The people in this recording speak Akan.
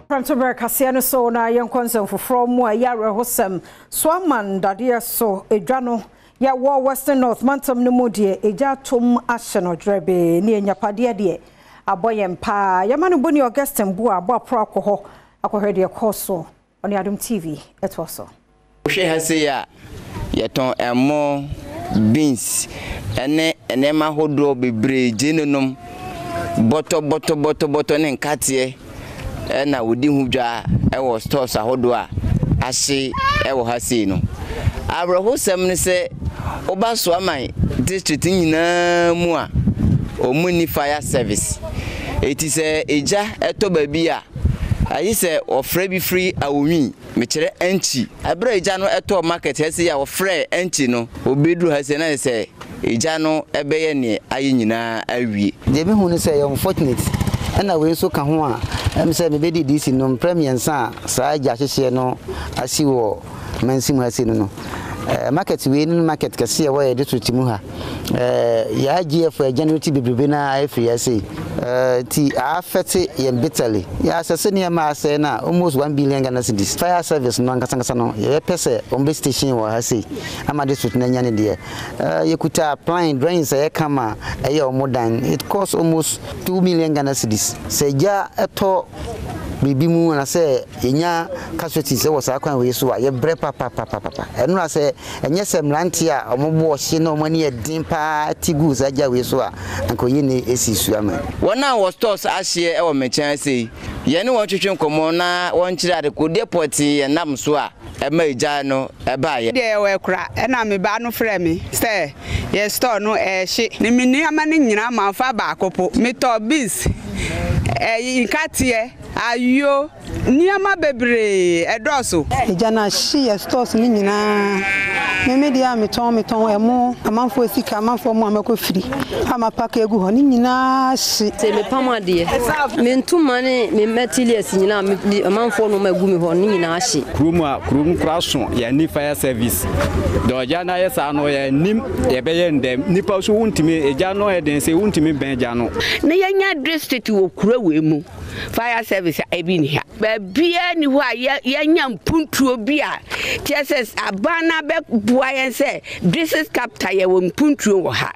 Premtobre Kasee no so na yenkonsem foforo mu a yare hosem Suaman Dadieso edwano ya wo Western North mantam no modie eja tom ahye no drebe ne enyapade de aboyem pa yamanu boni Augustin bu abo apro akoho akohede koso on Adom TV etoso hwe hase ya yeton emo beans ene ma hodo bebre jinenom boto ne nkatie na wodi hudwa ewo stores ahodo a ahye ewo hase no abrahosem ne se oba Suaman district nyina mu a omuni fire service eti se eja eto babi a ayi se ofre bi free awumi mekere enchi abra eja no eto market hase ya ofre enchi no obedru hase na se eja no ebeye ne ayi nyina awie de me hu ne se unfortunate ana we so ka ho a say me be di this no premier sa ja hyehye no asi wo mansim hase no market we ni market kase we de to timu ha ya GF January bebrebe na afri ase ti afete ye bitterly ya asese ne ma ase na almost 1 billion Ghana cedis fire service no nkasa no ye pese ombe station wo ha se amade suit na nya ne de ye kuta applying drains ye kama ye modern it costs almost 2 million Ghana cedis se ja eto bibi mu na se enya casualties se wo sa kwan we so a ye bre papa enu na se enye se mranti a ombo ohye na omani edin pa tigu za ja we so a ankoyi ne esi Suaman wona wo stores ahye e wo mechan sei ye ne won twetwe nkomo na won kire ade ko depot ye nam so a e ma eja no e ba ye de we kura e na me ba no frɛ me say ye store no e hye ne mini ama ne nyina ma fa ba akopo me to bis nkatie ayo niama bebre edoso ejana hye stores ni nyina me dia meton emo amanfo esika amanfo mu amako firi ama paka egu ho ni nyina hye se me pamade me ntuma ne me metilies nyina amanfo no magu me ho ni nyina hye krum kraso ya ni fire service do jana yesa no ya nim ye beye ndem nipa so wuntimi eja no e den se wuntimi ben ja no ne yanya district wo kura we mu fire service ebi ni ha ba bia ni ho yanya mpuntuo bia tss abana be bua yen se this is capture ye wo mpuntuo wo ha